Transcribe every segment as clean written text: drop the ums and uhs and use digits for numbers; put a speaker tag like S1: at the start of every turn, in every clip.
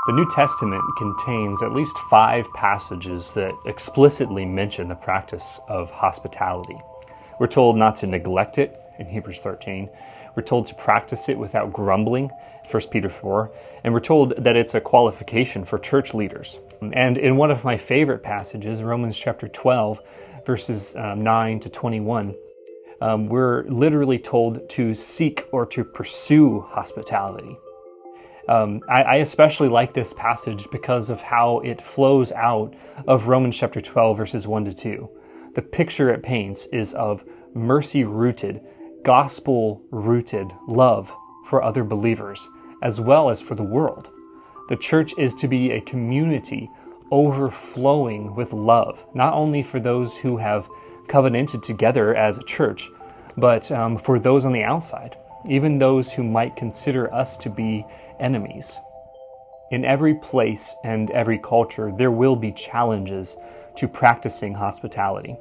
S1: The New Testament contains at least 5 passages that explicitly mention the practice of hospitality. We're told not to neglect it in Hebrews 13. We're told to practice it without grumbling, 1 Peter 4. And we're told that it's a qualification for church leaders. And in one of my favorite passages, Romans chapter 12, verses 9 to 21, we're literally told to seek or to pursue hospitality. I especially like this passage because of how it flows out of Romans chapter 12, verses 1 to 2. The picture it paints is of mercy-rooted, gospel-rooted love for other believers, as well as for the world. The church is to be a community overflowing with love, not only for those who have covenanted together as a church, but for those on the outside, even those who might consider us to be enemies. In every place and every culture, there will be challenges to practicing hospitality.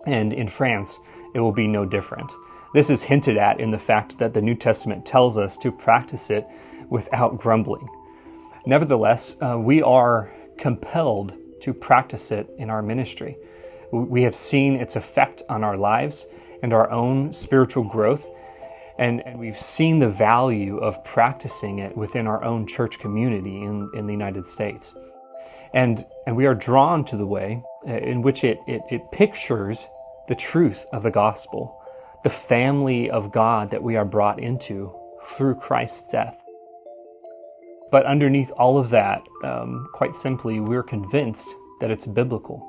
S1: And in France, it will be no different. This is hinted at in the fact that the New Testament tells us to practice it without grumbling. Nevertheless, we are compelled to practice it in our ministry. We have seen its effect on our lives and our own spiritual growth, and we've seen the value of practicing it within our own church community in the United States. And we are drawn to the way in which it pictures the truth of the gospel, the family of God that we are brought into through Christ's death. But underneath all of that, quite simply, we're convinced that it's biblical.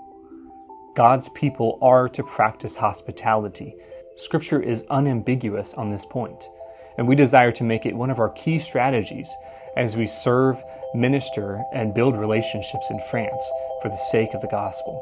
S1: God's people are to practice hospitality. Scripture is unambiguous on this point, and we desire to make it one of our key strategies as we serve, minister, and build relationships in France for the sake of the gospel.